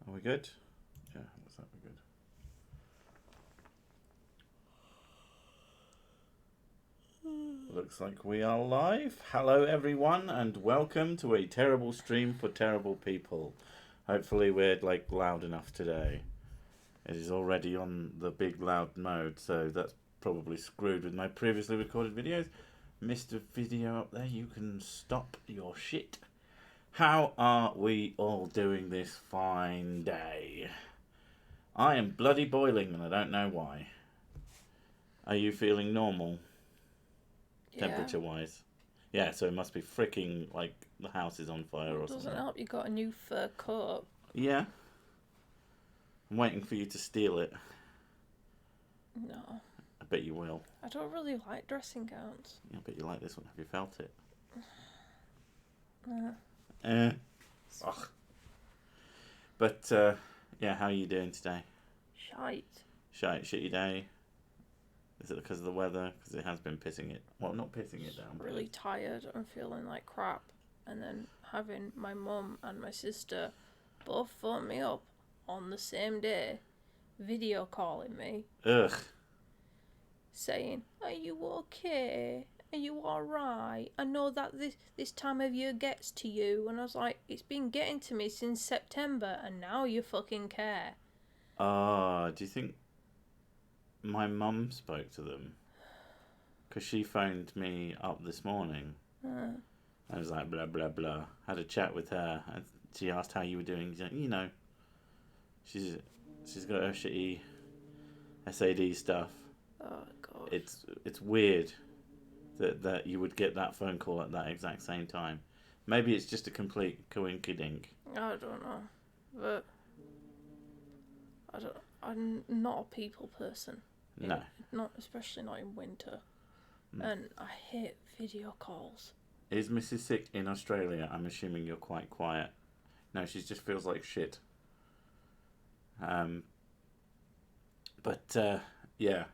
Are we good? Yeah, looks like we're good. Looks like we are live. Hello everyone and welcome to a terrible stream for terrible people. Hopefully we're loud enough today. It is already on the big loud mode, so that's probably screwed with my previously recorded videos. Mr. Video up there, you can stop your shit. How are we all doing this fine day? I am bloody boiling and I don't know why. Are you feeling normal? Yeah. Temperature wise? Yeah, so it must be freaking like the house is on fire or something. Doesn't help you got a new fur coat. Yeah. I'm waiting for you to steal it. No. I bet you will. I don't really like dressing gowns. Yeah, I bet you like this one. Have you felt it? Ugh. But, yeah, how are you doing today? Shite. Shitty day? Is it because of the weather? Because it has been pissing it. Well, not pissing it down. Really tired. I'm feeling like crap. And then having my mum and my sister both phone me up on the same day, video calling me. Ugh. Saying, are you okay? Are you alright? I know that this time of year gets to you. And I was like, it's been getting to me since September and now you fucking care. Do you think my mum spoke to them? Because she phoned me up this morning. I was like, blah, blah, blah. Had a chat with her. And she asked how you were doing. She's like, you know, she's got her shitty SAD stuff. Oh, God. It's weird that you would get that phone call at that exact same time. Maybe it's just a complete coinkydink. I don't know, but I'm not a people person. No. Not especially not in winter. And I hate video calls. Is Mrs. Sick in Australia? I'm assuming you're quite quiet. No, she just feels like shit. Yeah.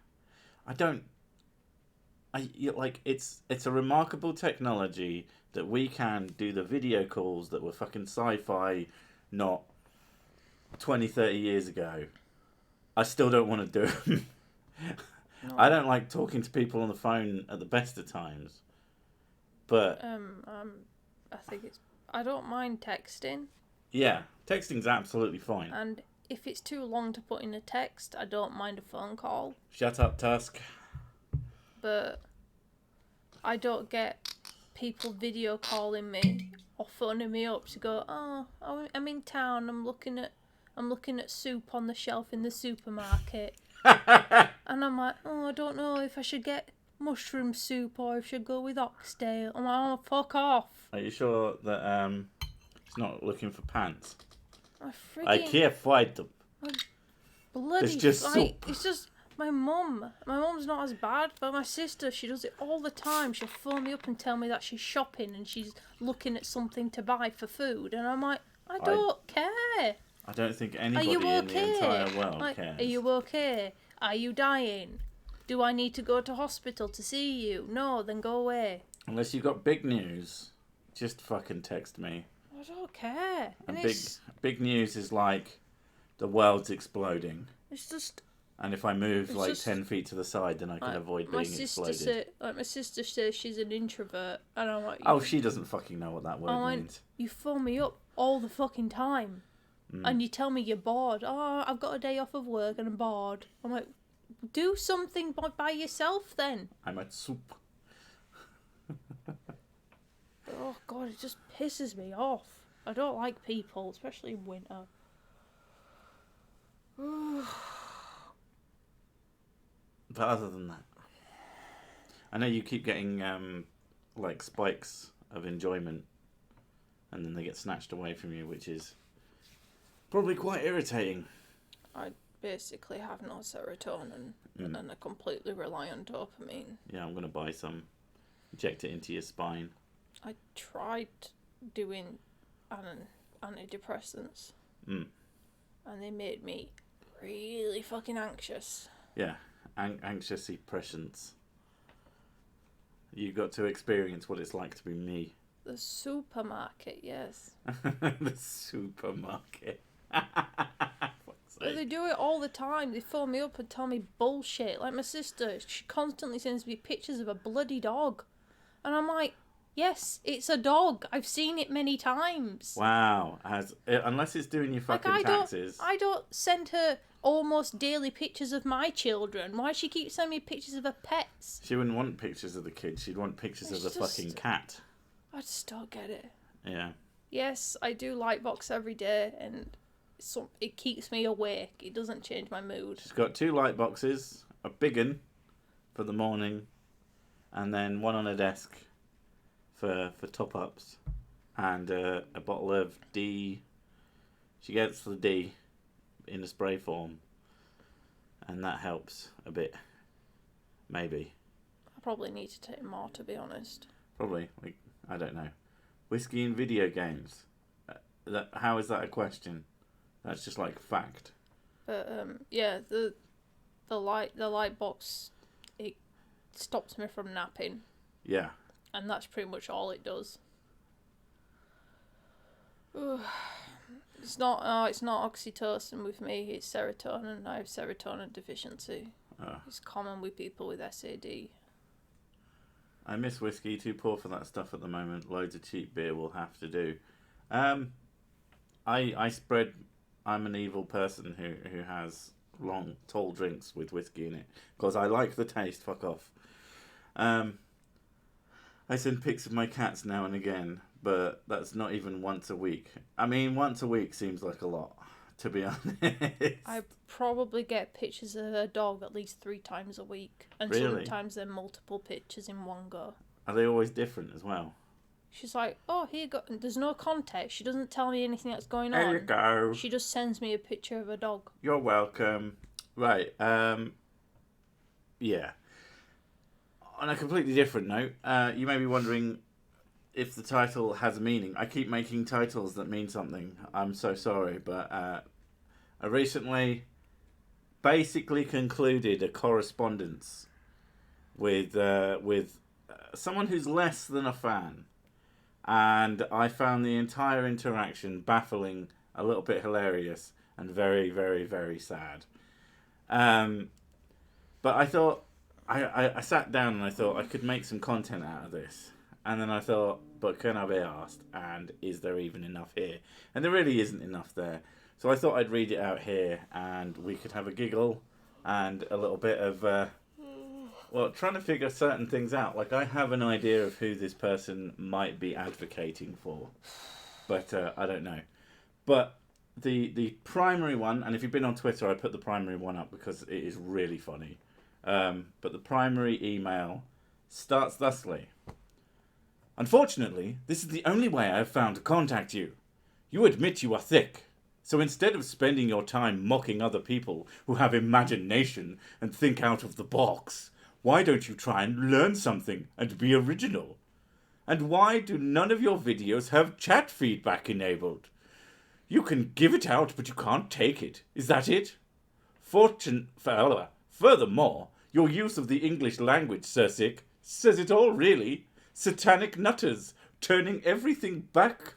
It's a remarkable technology that we can do the video calls that were fucking sci-fi not 20, 30 years ago. I still don't want to do them. No. I don't like talking to people on the phone at the best of times. But I think I don't mind texting. Yeah, texting's absolutely fine. And if it's too long to put in a text, I don't mind a phone call. Shut up, Tusk. But I don't get people video calling me or phoning me up to go, oh, I'm in town. I'm looking at soup on the shelf in the supermarket. And I'm like, oh, I don't know if I should get mushroom soup or if I should go with oxtail. I'm like, oh, fuck off. Are you sure that it's not looking for pants? I can't find them. Bloody it's just soup. It's just my mum. My mum's not as bad, but my sister, she does it all the time. She'll phone me up and tell me that she's shopping and she's looking at something to buy for food. And I'm like, I don't care. I don't think anybody in the entire world cares. Are you okay? Are you dying? Do I need to go to hospital to see you? No, then go away. Unless you've got big news, just fucking text me. I don't care. And big news is like the world's exploding. It's just... And if I move 10 feet to the side, then I can avoid being exploded. My sister says she's an introvert. And I'm like... Oh, she doesn't fucking know what that word means. You phone me up all the fucking time. And you tell me you're bored. Oh, I've got a day off of work and I'm bored. I'm like, do something by yourself then. I'm at soup. Oh, God, it just pisses me off. I don't like people, especially in winter. But other than that, I know you keep getting spikes of enjoyment and then they get snatched away from you, which is probably quite irritating. I basically have no serotonin and I completely rely on dopamine. Yeah, I'm going to buy some. Inject it into your spine. I tried doing antidepressants. And they made me really fucking anxious. Yeah, anxious depressions. You got to experience what it's like to be me. The supermarket, yes. The supermarket. But they do it all the time. They phone me up and tell me bullshit. Like my sister, she constantly sends me pictures of a bloody dog. And I'm like, yes, it's a dog. I've seen it many times. Wow. Unless it's doing your fucking taxes. I don't send her almost daily pictures of my children. Why she keep sending me pictures of her pets? She wouldn't want pictures of the kids. She'd want pictures of the fucking cat. I just don't get it. Yeah. Yes, I do Lightbox every day, and it keeps me awake. It doesn't change my mood. She's got 2 light boxes, a big one for the morning, and then one on her desk for top-ups, and a bottle of D. She gets the D in a spray form, and that helps a bit. Maybe. I probably need to take more, to be honest. Probably. I don't know. Whiskey in video games. How is that a question? That's just like fact. But yeah, the light box, it stops me from napping. Yeah. And that's pretty much all it does. It's not oxytocin with me. It's serotonin. I have serotonin deficiency. Oh. It's common with people with SAD. I miss whiskey. Too poor for that stuff at the moment. Loads of cheap beer will have to do. I spread. I'm an evil person who has long, tall drinks with whiskey in it because I like the taste. Fuck off. I send pics of my cats now and again, but that's not even once a week. I mean, once a week seems like a lot, to be honest. I probably get pictures of a dog at least 3 times a week. And Really? sometimes they're multiple pictures in one go. Are they always different as well? She's like, oh, here you go. There's no context. She doesn't tell me anything that's going on. There you go. She just sends me a picture of a dog. You're welcome. Right, yeah. On a completely different note, you may be wondering if the title has a meaning. I keep making titles that mean something. I'm so sorry, but I recently basically concluded a correspondence with someone who's less than a fan, and I found the entire interaction baffling, a little bit hilarious, and very, very, very sad. But I thought, I sat down and I thought I could make some content out of this. And then I thought, but can I be asked? And is there even enough here? And there really isn't enough there. So I thought I'd read it out here and we could have a giggle and a little bit of, trying to figure certain things out. Like, I have an idea of who this person might be advocating for. But I don't know. But the primary one, and if you've been on Twitter, I put the primary one up because it is really funny. But the primary email starts thusly. Unfortunately, this is the only way I have found to contact you. You admit you are thick. So instead of spending your time mocking other people who have imagination and think out of the box, why don't you try and learn something and be original? And why do none of your videos have chat feedback enabled? You can give it out, but you can't take it. Is that it? Furthermore, your use of the English language, Sirsic, says it all, really. Satanic nutters, turning everything back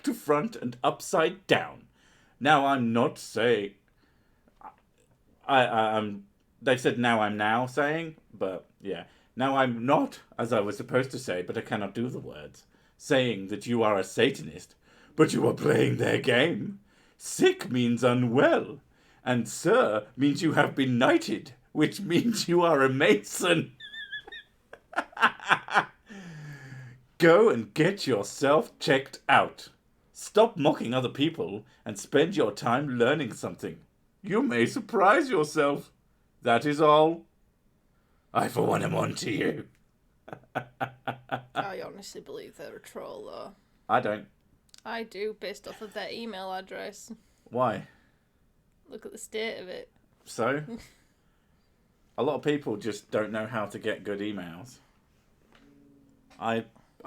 to front and upside down. Now, I'm not saying... They said now I'm now saying, but yeah. Now I'm not, as I was supposed to say, but I cannot do the words, saying that you are a Satanist, but you are playing their game. Sick means unwell, and sir means you have been knighted, which means you are a Mason. Go and get yourself checked out. Stop mocking other people and spend your time learning something. You may surprise yourself. That is all. I, for one, am on to you. I honestly believe they're a troll, though. I don't. I do, based off of their email address. Why? Look at the state of it. So? A lot of people just don't know how to get good emails. I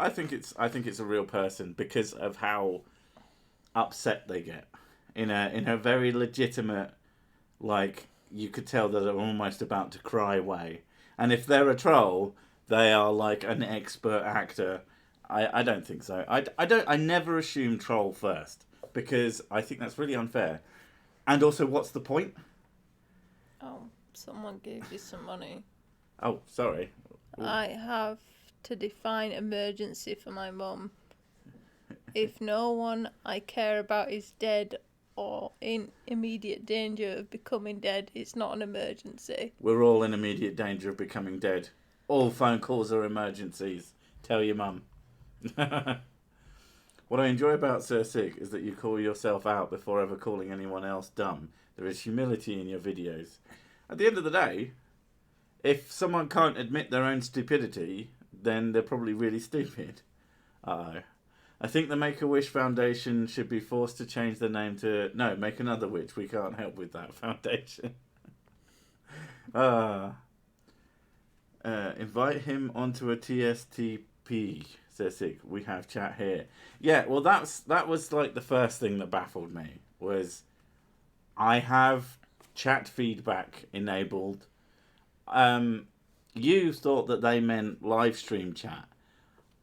think it's a real person because of how upset they get in a very legitimate, like, you could tell that they're almost about to cry way. And if they're a troll, they are like an expert actor. I don't think so. I never assume troll first. because I think that's really unfair. And also, what's the point? Oh, someone gave you some money. Oh, sorry. Ooh. I have to define emergency for my mum. If no one I care about is dead or in immediate danger of becoming dead, it's not an emergency. We're all in immediate danger of becoming dead. All phone calls are emergencies. Tell your mum. What I enjoy about Sir Sig is that you call yourself out before ever calling anyone else dumb. There is humility in your videos. At the end of the day, if someone can't admit their own stupidity, then they're probably really stupid. Uh-oh. I think the Make-A-Wish Foundation should be forced to change their name to... No, Make Another Wish. We can't help with that foundation. Invite him onto a TSTP, says Sig. We have chat here. Yeah, well, that was like the first thing that baffled me, was I have chat feedback enabled. You thought that they meant live stream chat.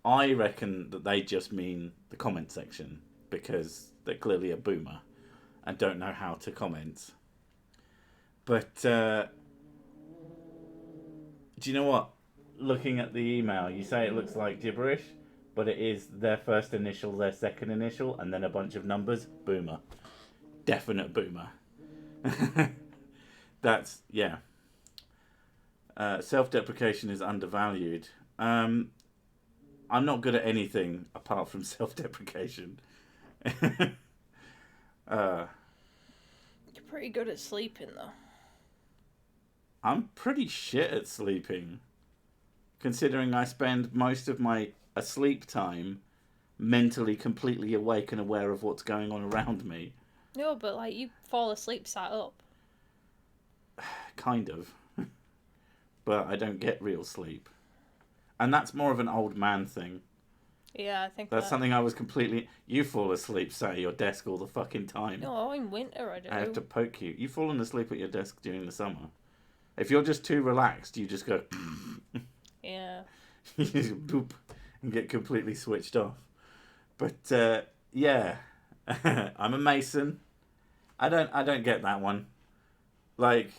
I reckon that they just mean the comment section, because they're clearly a boomer and don't know how to comment. But do you know what? Looking at the email, you say it looks like gibberish, but it is their first initial, their second initial, and then a bunch of numbers. Boomer. Definite boomer. That's, yeah. Self-deprecation is undervalued. I'm not good at anything apart from self-deprecation. You're pretty good at sleeping, though. I'm pretty shit at sleeping, considering I spend most of my asleep time mentally completely awake and aware of what's going on around me. No, but like you fall asleep sat up. Kind of. But I don't get real sleep. And that's more of an old man thing. Yeah, I think that's something I was completely... You fall asleep sat at your desk all the fucking time. No, in winter I do. I have to poke you. You've fallen asleep at your desk during the summer. If you're just too relaxed, you just go... Yeah. You just boop and get completely switched off. But, yeah. I'm a Mason. I don't get that one. Like,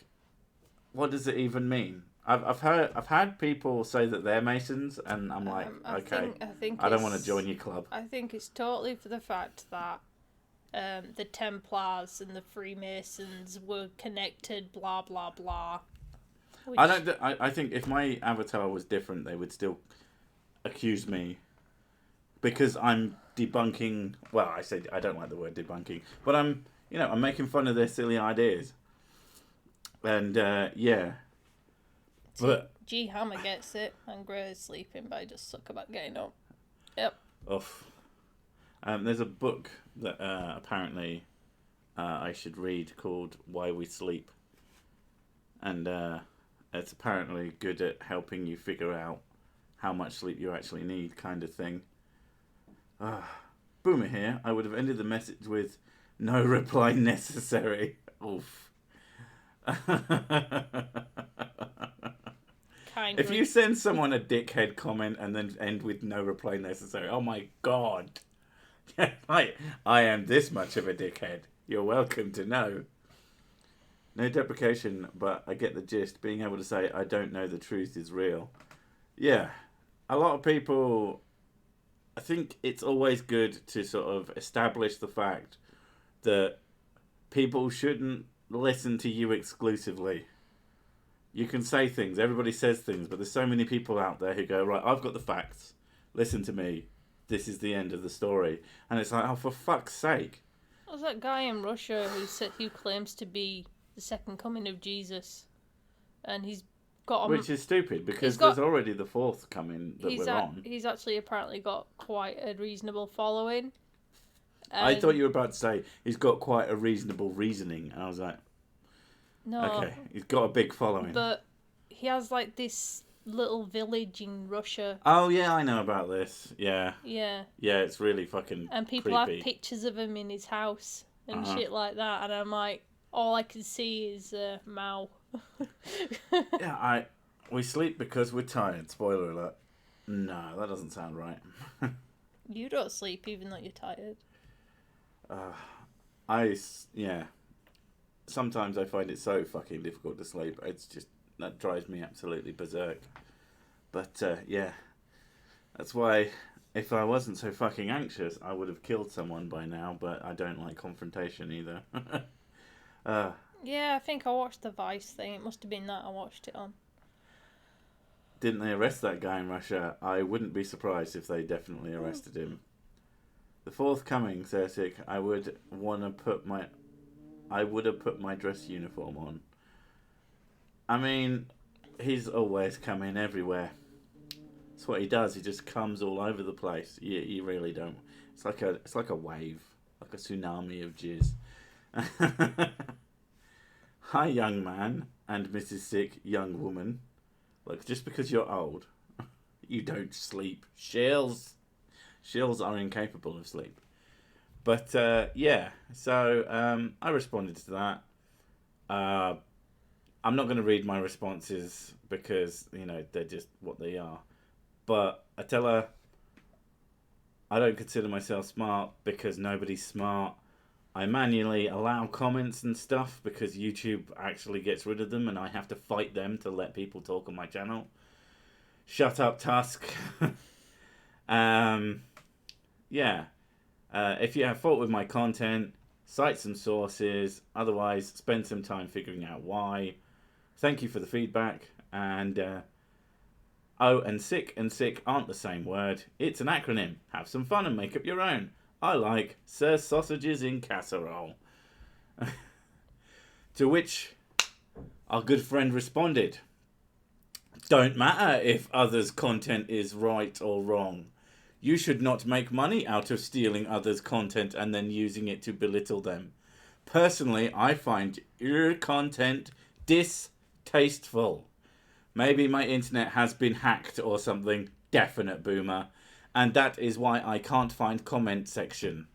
what does it even mean? I've had people say that they're Masons, and I'm like, okay, I don't want to join your club. I think it's totally for the fact that the Templars and the Freemasons were connected, blah blah blah. Which... I think if my avatar was different, they would still accuse me, because I'm debunking. Well, I say I don't like the word debunking, but I'm making fun of their silly ideas, and yeah. But G Hammer gets it, and Grey is sleeping, but I just suck about getting up. Yep. Oof. There's a book that apparently I should read called Why We Sleep. And it's apparently good at helping you figure out how much sleep you actually need, kind of thing. Boomer here. I would have ended the message with no reply necessary. Oof. If you send someone a dickhead comment and then end with no reply necessary, oh my god. I am this much of a dickhead. You're welcome to know. No deprecation, but I get the gist. Being able to say, I don't know the truth is real. Yeah. A lot of people... I think it's always good to sort of establish the fact that people shouldn't listen to you exclusively. You can say things, everybody says things, but there's so many people out there who go, right, I've got the facts, listen to me, this is the end of the story. And it's like, oh, for fuck's sake. There's that guy in Russia who claims to be the second coming of Jesus, and he's got... Which is stupid, because there's already the fourth coming that we're on. He's actually apparently got quite a reasonable following. I thought you were about to say, he's got quite a reasonable reasoning, and I was like... No. Okay, he's got a big following. But he has like this little village in Russia. Oh yeah, I know about this. Yeah. Yeah. Yeah, it's really fucking And people creepy. have pictures of him in his house and shit like that, and I'm like, all I can see is Mao. Yeah, we sleep because we're tired. Spoiler alert. No, that doesn't sound right. You don't sleep even though you're tired. Yeah. Sometimes I find it so fucking difficult to sleep. It's just, that drives me absolutely berserk. But, yeah. That's why, if I wasn't so fucking anxious, I would have killed someone by now, but I don't like confrontation either. Yeah, I think I watched the Vice thing. It must have been that I watched it on. Didn't they arrest that guy in Russia? I wouldn't be surprised if they definitely arrested him. The forthcoming, Certic, I would have put my dress uniform on. I mean, he's always coming everywhere. That's what he does. He just comes all over the place. You really don't. It's like a wave, like a tsunami of jizz. Hi, young man and Mrs. Sick, young woman. Look, just because you're old, you don't sleep. Shills are incapable of sleep. But yeah, so I responded to that. I'm not going to read my responses because, you know, they're just what they are. But I tell her I don't consider myself smart because nobody's smart. I manually allow comments and stuff because YouTube actually gets rid of them and I have to fight them to let people talk on my channel. Shut up, Tusk. Yeah. If you have fault with my content, cite some sources. Otherwise, spend some time figuring out why. Thank you for the feedback. And and sick aren't the same word. It's an acronym. Have some fun and make up your own. I like Sir Sausages in Casserole. To which our good friend responded, don't matter if others' content is right or wrong. You should not make money out of stealing others' content and then using it to belittle them. Personally, I find your content distasteful. Maybe my internet has been hacked or something. Definite boomer. And that is why I can't find comment section.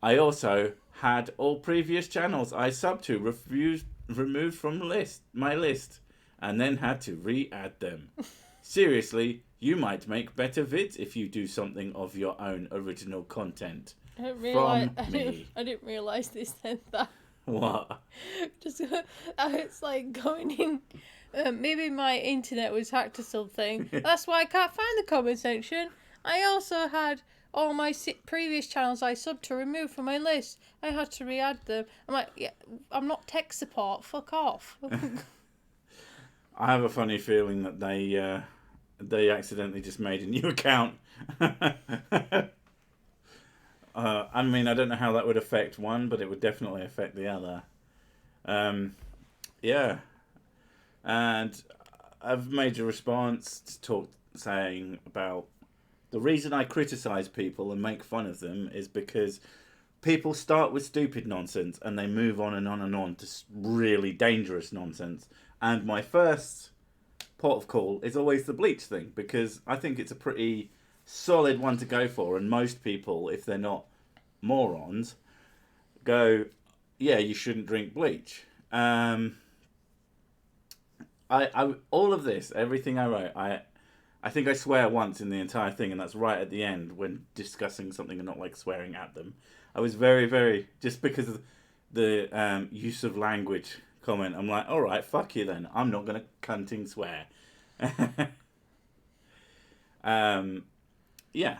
I also had all previous channels I subbed to removed from my list and then had to re-add them. Seriously, you might make better vids if you do something of your own original content. I didn't realise this said that. What? Just it's like going in. Maybe my internet was hacked or something. That's why I can't find the comment section. I also had all my previous channels I subbed to removed from my list. I had to re-add them. I'm like, yeah, I'm not tech support. Fuck off. I have a funny feeling that they accidentally just made a new account. I mean, I don't know how that would affect one, but it would definitely affect the other. Yeah. And I've made a response saying about the reason I criticise people and make fun of them is because people start with stupid nonsense and they move on and on and on to really dangerous nonsense. And my first port of call is always the bleach thing because I think it's a pretty solid one to go for. And most people, if they're not morons, go, yeah, you shouldn't drink bleach. I all of this, everything I wrote, I think I swear once in the entire thing, and that's right at the end when discussing something and not like swearing at them. I was very, very, just because of the use of language comment, I'm like, all right, fuck you then. I'm not going to cunting swear. Yeah.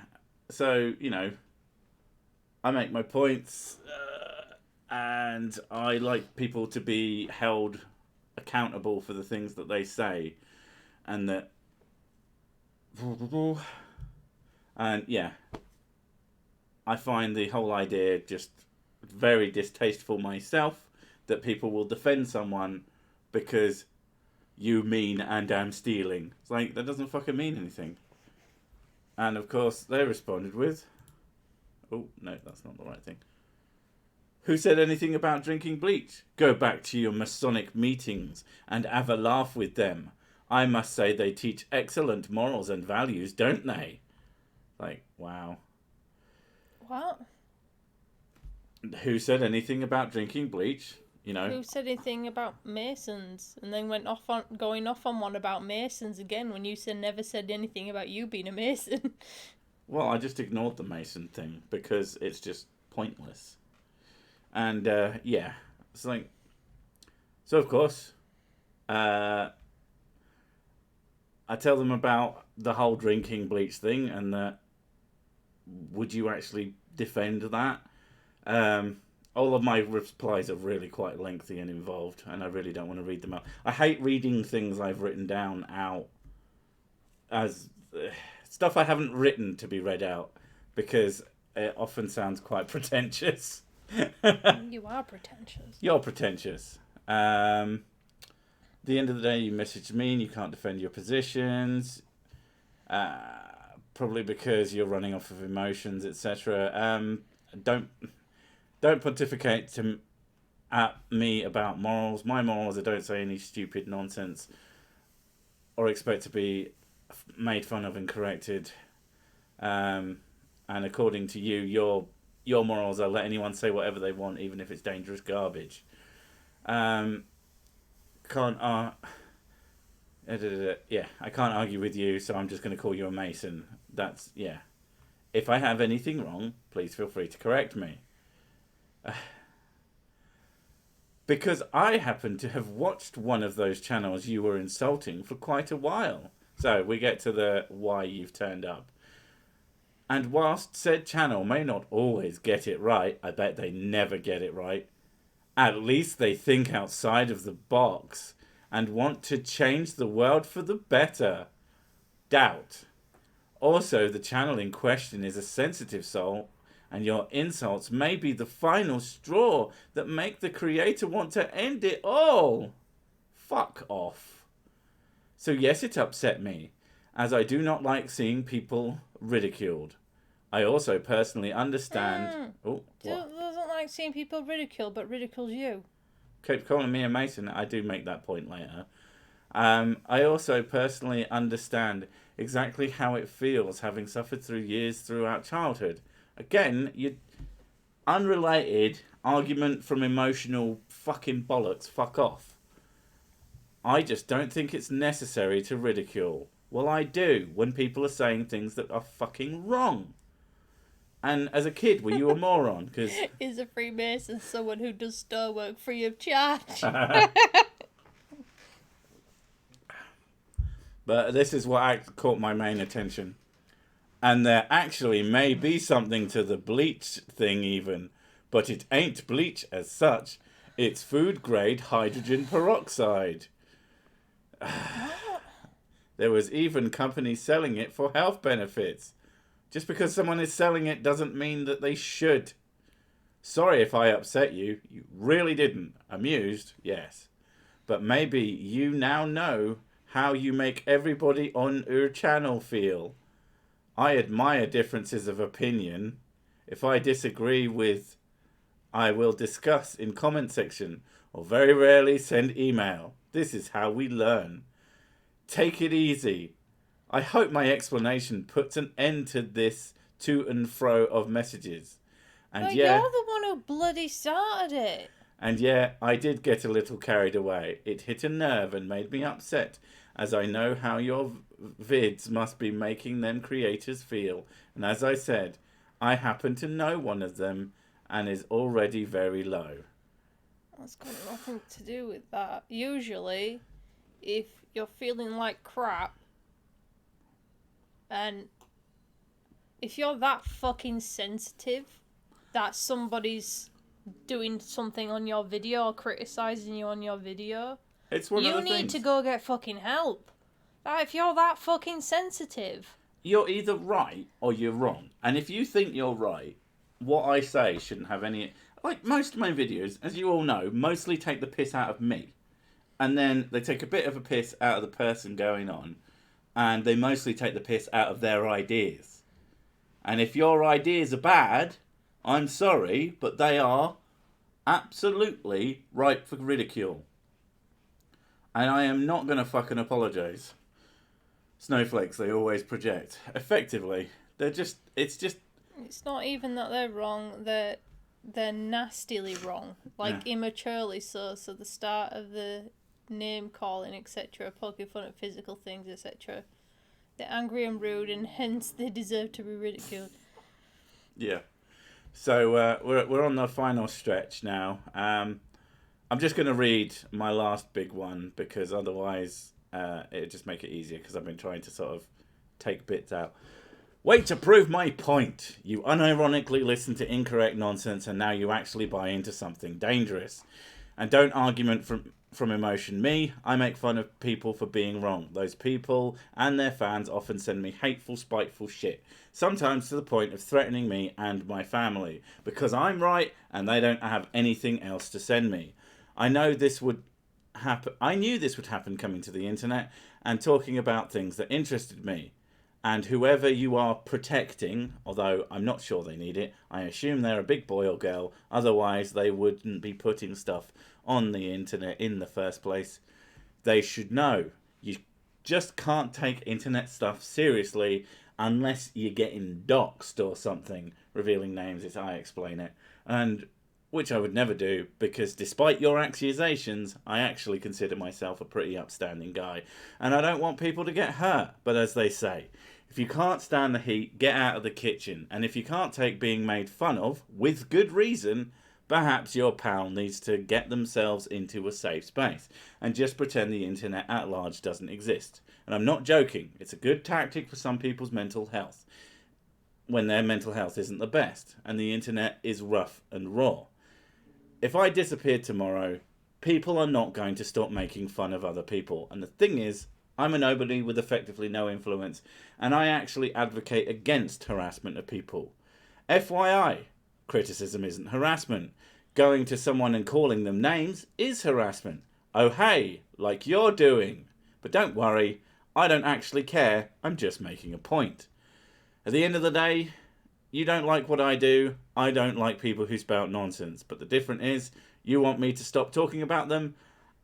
So, you know, I make my points, and I like people to be held accountable for the things that they say, and that, and yeah, I find the whole idea just very distasteful myself, that people will defend someone because you mean and am stealing. It's like, that doesn't fucking mean anything. And of course they responded with, oh no, that's not the right thing. Who said anything about drinking bleach? Go back to your Masonic meetings and have a laugh with them. I must say they teach excellent morals and values, don't they? Like, wow. What? Who said anything about drinking bleach? You know. Who said anything about Masons and then going off on one about Masons again when you never said anything about you being a Mason? Well, I just ignored the Mason thing because it's just pointless. And, yeah. It's like... So, of course, I tell them about the whole drinking bleach thing and that would you actually defend that? All of my replies are really quite lengthy and involved, and I really don't want to read them out. I hate reading things I've written down out as stuff I haven't written to be read out, because it often sounds quite pretentious. You are pretentious. You're pretentious. At the end of the day, you message me and you can't defend your positions. Probably because you're running off of emotions, etc. Don't pontificate at me about morals. My morals are don't say any stupid nonsense or expect to be made fun of and corrected. And according to you, your morals are let anyone say whatever they want, even if it's dangerous garbage. I can't argue with you, so I'm just going to call you a Mason. That's, yeah. If I have anything wrong, please feel free to correct me. Because I happen to have watched one of those channels you were insulting for quite a while. So we get to the why you've turned up. And whilst said channel may not always get it right, I bet they never get it right, at least they think outside of the box and want to change the world for the better. Doubt. Also, the channel in question is a sensitive soul, and your insults may be the final straw that make the creator want to end it all. Fuck off. So yes, it upset me, as I do not like seeing people ridiculed. I also personally understand... Oh, what? Doesn't like seeing people ridiculed, but ridicules you. Keep calling me a Mason. I do make that point later. I also personally understand exactly how it feels, having suffered through years throughout childhood. Again, unrelated argument from emotional fucking bollocks. Fuck off. I just don't think it's necessary to ridicule. Well, I do, when people are saying things that are fucking wrong. And as a kid, were you a moron? Cause... Is a Freemason someone who does stonework free of charge? But this is what caught my main attention. And there actually may be something to the bleach thing even. But it ain't bleach as such. It's food-grade hydrogen peroxide. There was even companies selling it for health benefits. Just because someone is selling it doesn't mean that they should. Sorry if I upset you. You really didn't. Amused? Yes. But maybe you now know how you make everybody on your channel feel. I admire differences of opinion. If I disagree with, I will discuss in comment section or very rarely send email. This is how we learn. Take it easy. I hope my explanation puts an end to this to and fro of messages. And but yeah, you're the one who bloody started it. And yeah, I did get a little carried away. It hit a nerve and made me upset, as I know how your vids must be making them creators feel. And as I said, I happen to know one of them and is already very low. That's got nothing to do with that. Usually, if you're feeling like crap, and if you're that fucking sensitive that somebody's doing something on your video or criticising you on your video, It's one of the you need things. to go get fucking help. If you're that fucking sensitive. You're either right or you're wrong. And if you think you're right, what I say shouldn't have any... Like most of my videos, as you all know, mostly take the piss out of me. And then they take a bit of a piss out of the person going on. And they mostly take the piss out of their ideas. And if your ideas are bad, I'm sorry, but they are absolutely ripe for ridicule. And I am not going to fucking apologise. Snowflakes, they always project. Effectively. It's not even that they're wrong, they're nastily wrong. Like, Yeah. immaturely so. So the start of the name calling, etc., poking fun at physical things, etc. They're angry and rude, and hence they deserve to be ridiculed. Yeah. So we're on the final stretch now. I'm just going to read my last big one because otherwise it'd just make it easier because I've been trying to sort of take bits out. Wait to prove my point. You unironically listen to incorrect nonsense and now you actually buy into something dangerous. And don't argument from emotion me. I make fun of people for being wrong. Those people and their fans often send me hateful, spiteful shit. Sometimes to the point of threatening me and my family. Because I'm right and they don't have anything else to send me. I know this would happen. I knew this would happen coming to the internet and talking about things that interested me. And whoever you are protecting, although I'm not sure they need it, I assume they're a big boy or girl, otherwise they wouldn't be putting stuff on the internet in the first place. They should know. You just can't take internet stuff seriously unless you're getting doxed or something. Revealing names, it's I explain it. And which I would never do, because despite your accusations, I actually consider myself a pretty upstanding guy. And I don't want people to get hurt, but as they say, if you can't stand the heat, get out of the kitchen. And if you can't take being made fun of, with good reason, perhaps your pal needs to get themselves into a safe space and just pretend the internet at large doesn't exist. And I'm not joking, it's a good tactic for some people's mental health when their mental health isn't the best and the internet is rough and raw. If I disappeared tomorrow, people are not going to stop making fun of other people. And the thing is, I'm a nobody with effectively no influence, and I actually advocate against harassment of people. FYI, criticism isn't harassment. Going to someone and calling them names is harassment. Oh hey, like you're doing. But don't worry, I don't actually care, I'm just making a point. At the end of the day, you don't like what I do, I don't like people who spout nonsense. But the difference is, you want me to stop talking about them,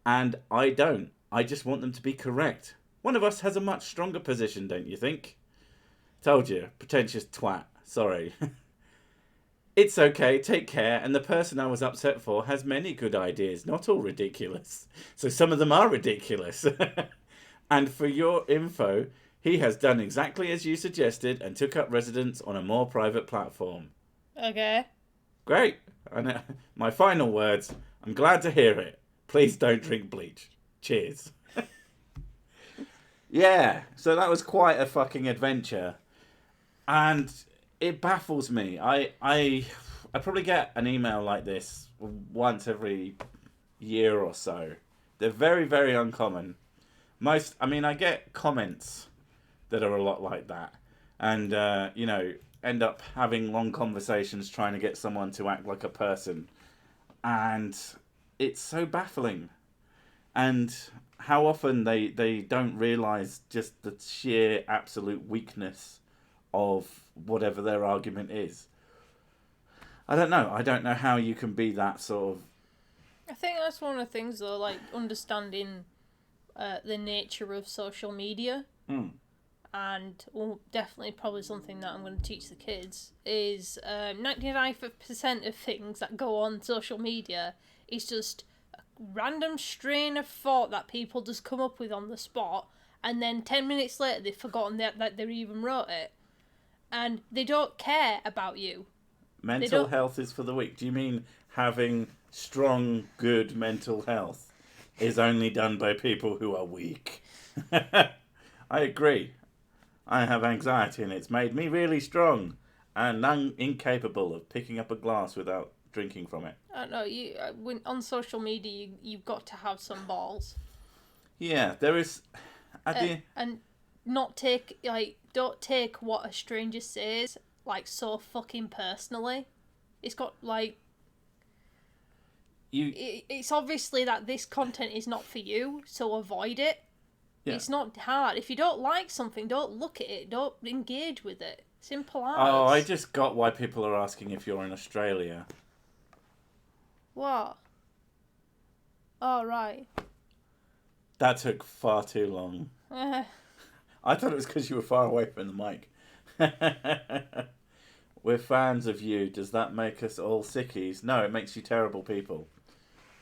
and I don't. I just want them to be correct. One of us has a much stronger position, don't you think? Told you, pretentious twat. Sorry. It's okay, take care, and the person I was upset for has many good ideas, not all ridiculous. So some of them are ridiculous. And for your info, he has done exactly as you suggested and took up residence on a more private platform. Okay. Great. And my final words, I'm glad to hear it. Please don't drink bleach. Cheers. Yeah, so that was quite a fucking adventure. And it baffles me. I probably get an email like this once every year or so. They're very, very uncommon. I get comments that are a lot like that. And, end up having long conversations trying to get someone to act like a person. And it's so baffling. And how often they don't realise just the sheer absolute weakness of whatever their argument is. I don't know. I don't know how you can be that sort of... I think that's one of the things, though, like understanding the nature of social media. And definitely probably something that I'm going to teach the kids is 99% of things that go on social media is just a random strain of thought that people just come up with on the spot, and then 10 minutes later they've forgotten that they even wrote it. And they don't care about you. Mental health is for the weak. Do you mean having strong, good mental health is only done by people who are weak? I agree. I have anxiety and it's made me really strong and incapable of picking up a glass without drinking from it. I don't know, when on social media you've got to have some balls. Yeah, there is... And don't take what a stranger says so fucking personally. It's got it's obviously that this content is not for you, so avoid it. Yeah. It's not hard. If you don't like something, don't look at it. Don't engage with it. Simple as. Oh, I just got why people are asking if you're in Australia. What? Oh, right. That took far too long. I thought it was because you were far away from the mic. We're fans of you. Does that make us all sickies? No, it makes you terrible people.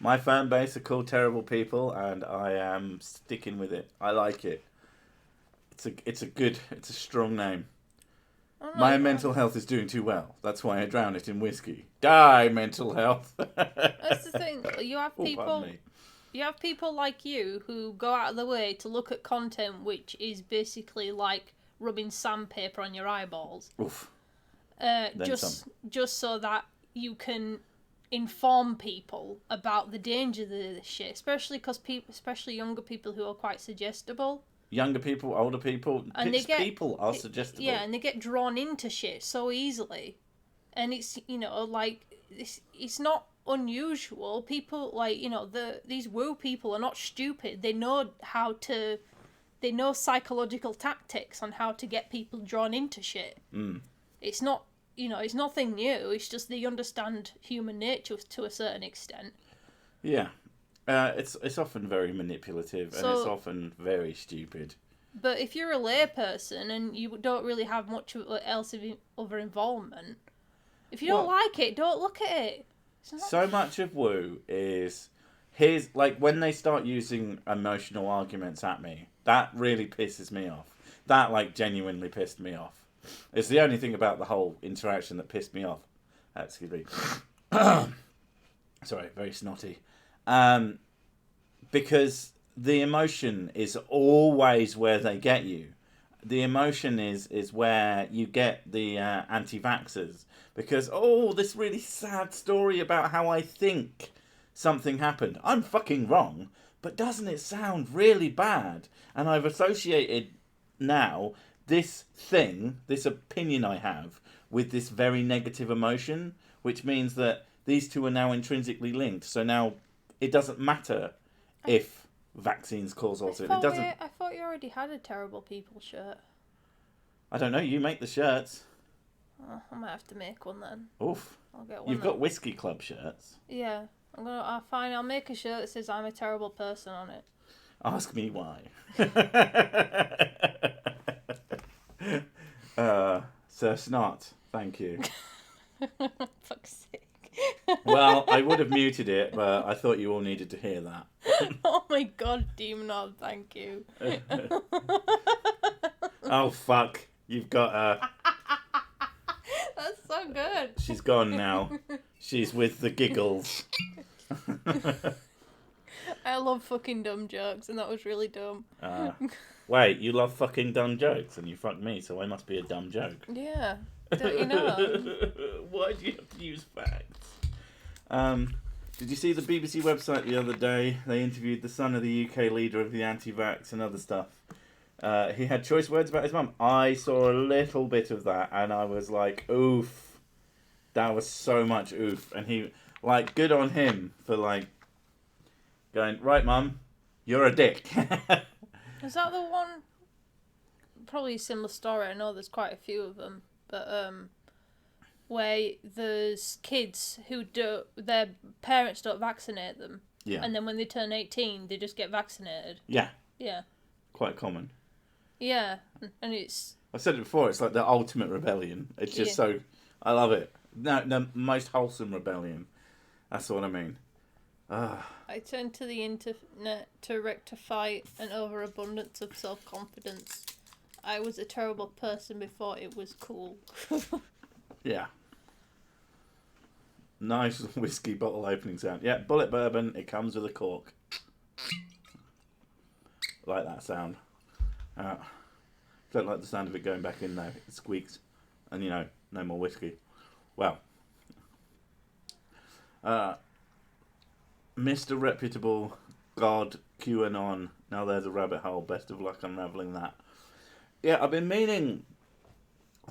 My fan base are called Terrible People, and I am sticking with it. I like it. It's a strong name. My mental health is doing too well. That's why I drown it in whiskey. Die, mental health. That's the thing. You have people. You have people like you who go out of the way to look at content which is basically like rubbing sandpaper on your eyeballs. Oof. Just so that you can inform people about the dangers of this shit, especially younger people who are quite suggestible. Younger people, older people, and people are suggestible. Yeah, and they get drawn into shit so easily, and it's it's not unusual. People these woo people are not stupid. They know psychological tactics on how to get people drawn into shit. It's not it's nothing new. It's just they understand human nature to a certain extent. Yeah. It's often very manipulative and it's often very stupid. But if you're a layperson and you don't really have much else of other involvement, if you don't like it, don't look at it. So much of woo is when they start using emotional arguments at me, that really pisses me off. That genuinely pissed me off. It's the only thing about the whole interaction that pissed me off. Excuse me. Sorry, very snotty. Because the emotion is always where they get you. The emotion is where you get the anti-vaxxers. Because, this really sad story about how I think something happened. I'm fucking wrong, but doesn't it sound really bad? And I've associated now this opinion I have, with this very negative emotion, which means that these two are now intrinsically linked. So now it doesn't matter if vaccines cause autism. I thought you already had a Terrible People shirt. I don't know. You make the shirts. Oh, I might have to make one then. Oof. I'll get one. You've got Whiskey Club shirts. Yeah. I'll make a shirt that says I'm a terrible person on it. Ask me why. Sir Snot, thank you. Fuck's sake. Well, I would have muted it, but I thought you all needed to hear that. Oh my god, Demon Knob, thank you. Oh, fuck. You've got her. That's so good. She's gone now. She's with the giggles. I love fucking dumb jokes, and that was really dumb. Wait, you love fucking dumb jokes, and you fuck me, so I must be a dumb joke. Yeah. Don't you know? Why do you have to use facts? Did you see the BBC website the other day? They interviewed the son of the UK leader of the anti-vax and other stuff. He had choice words about his mum. I saw a little bit of that, and I was like, oof. That was so much oof. And he, good on him for, going, right, mum, you're a dick. Is that the one? Probably a similar story. I know there's quite a few of them. But, where there's kids who their parents don't vaccinate them. Yeah. And then when they turn 18, they just get vaccinated. Yeah. Yeah. Quite common. Yeah. And it's... I've said it before, it's like the ultimate rebellion. It's just so... I love it. No, the most wholesome rebellion. That's what I mean. I turned to the internet to rectify an overabundance of self-confidence. I was a terrible person before it was cool. Yeah. Nice whiskey bottle opening sound. Yeah, bullet bourbon, it comes with a cork. Like that sound. Don't like the sound of it going back in though. It squeaks. And no more whiskey. Well. Mr. Reputable God QAnon. Now there's a rabbit hole. Best of luck unravelling that. Yeah, I've been meaning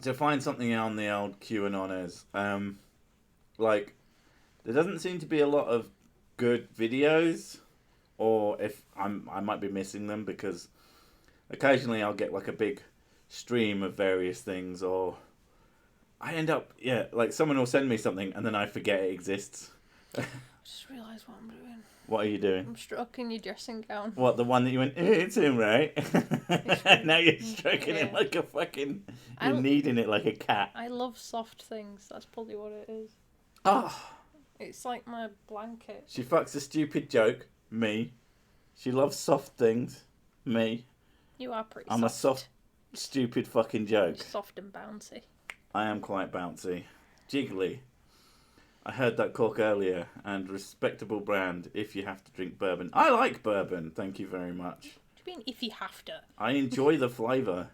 to find something on the old QAnoners. There doesn't seem to be a lot of good videos, or if I might be missing them, because occasionally I'll get a big stream of various things, or I end up, someone will send me something and then I forget it exists. I just realised what I'm doing. What are you doing? I'm stroking your dressing gown. What, the one that you went, it's him, right? Now you're stroking it like a fucking... You're kneading it like a cat. I love soft things. That's probably what it is. Oh. It's like my blanket. She fucks a stupid joke. Me. She loves soft things. Me. You are pretty I'm soft. a soft, stupid fucking joke. Soft and bouncy. I am quite bouncy. Jiggly. I heard that cork earlier, and respectable brand if you have to drink bourbon. I like bourbon, thank you very much. What do you mean if you have to? I enjoy the flavour.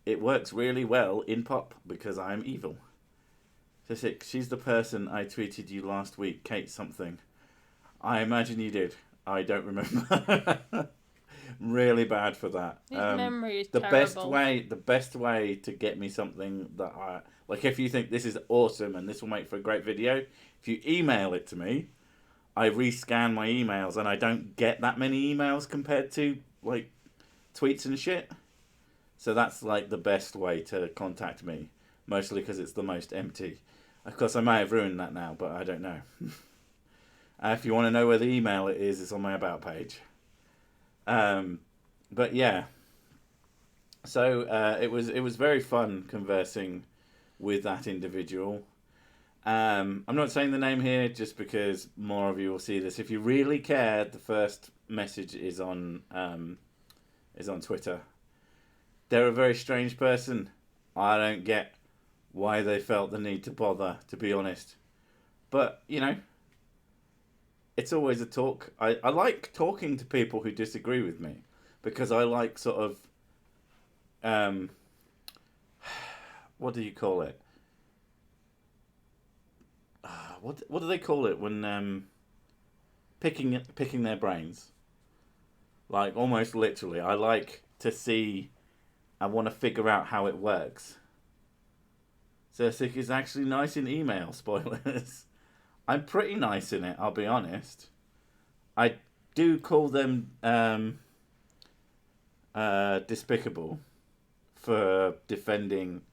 It works really well in pop because I am evil. She's the person I tweeted you last week, Kate something. I imagine you did. I don't remember. Really bad for that. His memory is the terrible. The best way to get me something that I like, if you think this is awesome and this will make for a great video, if you email it to me, I rescan my emails and I don't get that many emails compared to like tweets and shit. So that's like the best way to contact me, mostly because it's the most empty. Of course, I may have ruined that now, but I don't know. If you want to know where the email it is, it's on my about page. But yeah, so it was very fun conversing with that individual. I'm not saying the name here just because more of you will see this. If you really care, the first message is on Twitter. They're a very strange person. I don't get why they felt the need to bother, to be honest. But, you know, it's always a talk. I like talking to people who disagree with me because I like sort of, what do you call it? What do they call it when picking their brains? Like almost literally, I like to see. I want to figure out how it works. Zersic is actually nice in email. Spoilers. I'm pretty nice in it, I'll be honest. I do call them despicable for defending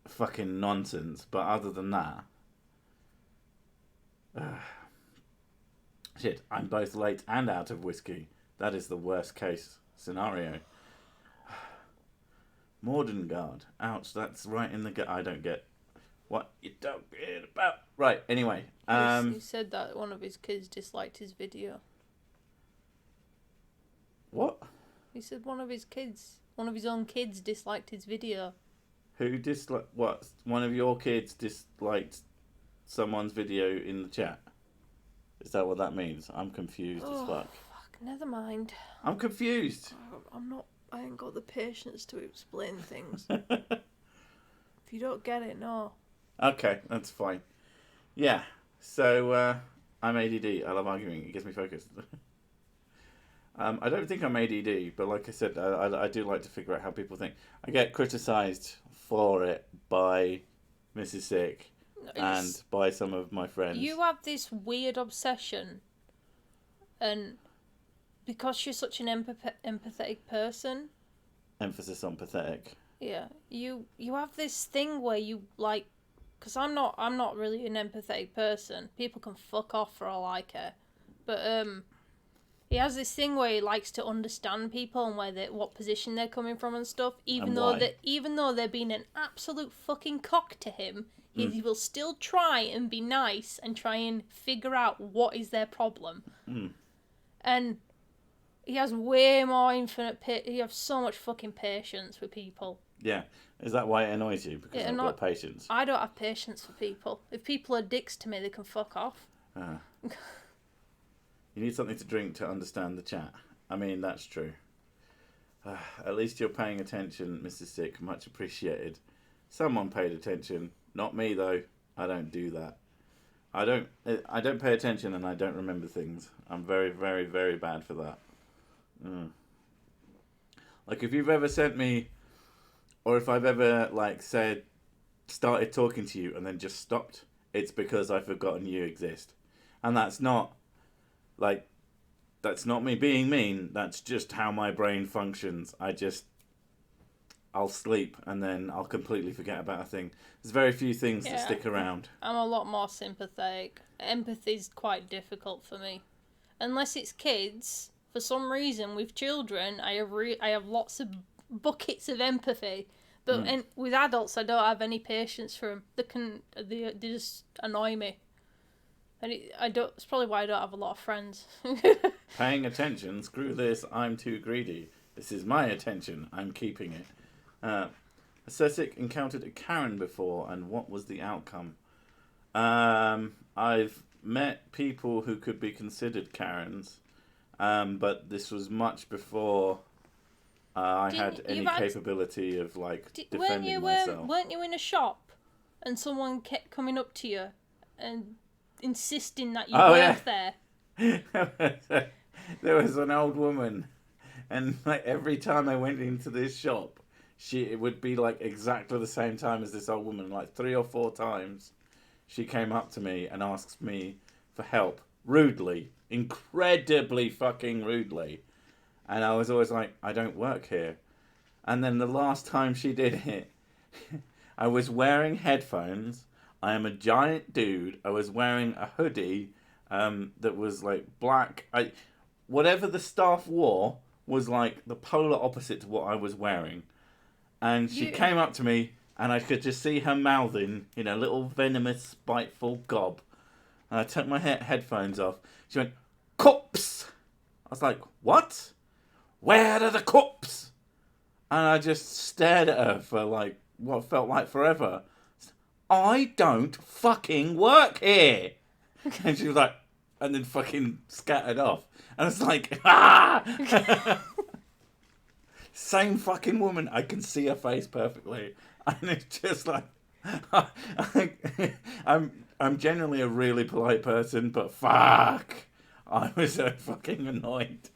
fucking nonsense, but other than that, shit, I'm both late and out of whiskey. That is the worst case scenario. Morden guard. Ouch, that's right in the I don't get what you don't get about. Right, anyway. He said that one of his kids disliked his video. What? He said one of his own kids disliked his video. Who disliked what? One of your kids disliked someone's video in the chat? Is that what that means? I'm confused as fuck. Fuck, never mind. I'm confused. I ain't got the patience to explain things. If you don't get it, no. Okay, that's fine. Yeah, so I'm ADD. I love arguing. It gets me focused. I don't think I'm ADD, but like I said, I do like to figure out how people think. I get criticised for it by Mrs. Sick and by some of my friends. You have this weird obsession, and because you're such an empathetic person. Emphasis on pathetic. Yeah, you have this thing where you like, because I'm not really an empathetic person. People can fuck off for all I care, but he has this thing where he likes to understand people and what position they're coming from and stuff. Even though they're being an absolute fucking cock to him, he will still try and be nice and try and figure out what is their problem. And he has way more he has so much fucking patience with people. Yeah. Is that why it annoys you? Because I've got patience. I don't have patience for people. If people are dicks to me, they can fuck off. You need something to drink to understand the chat. I mean, that's true. At least you're paying attention, Mrs. Sick. Much appreciated. Someone paid attention. Not me, though. I don't do that. I don't pay attention and I don't remember things. I'm very, very, very bad for that. Like, if you've ever sent me, or if I've ever, like, started talking to you and then just stopped, it's because I've forgotten you exist. And that's not me being mean. That's just how my brain functions. I'll sleep and then I'll completely forget about a thing. There's very few things that stick around. I'm a lot more sympathetic. Empathy's quite difficult for me. Unless it's kids, for some reason with children, I have lots of buckets of empathy. But with adults, I don't have any patience for them. They just annoy me. And it's probably why I don't have a lot of friends. Paying attention, screw this, I'm too greedy. This is my attention, I'm keeping it. Cecic encountered a Karen before, and what was the outcome? I've met people who could be considered Karens, but this was much before I had any capability of defending myself. Weren't you in a shop, and someone kept coming up to you and insisting that you work there? There was an old woman, and every time I went into this shop, it would be exactly the same time as this old woman. 3 or 4 times, she came up to me and asked me for help, rudely, incredibly fucking rudely, and I was always like, I don't work here. And then the last time she did it, I was wearing headphones. I am a giant dude. I was wearing a hoodie that was black. Whatever the staff wore was the polar opposite to what I was wearing. And she came up to me, and I could just see her mouthing, a little venomous, spiteful gob. And I took my headphones off. She went, "Cups!" I was like, "What? Where are the cups?" And I just stared at her for what felt like forever. I don't fucking work here. And she was like, and then fucking scattered off. And I was like, ah! Same fucking woman. I can see her face perfectly. And it's just I'm generally a really polite person, but fuck, I was so fucking annoyed.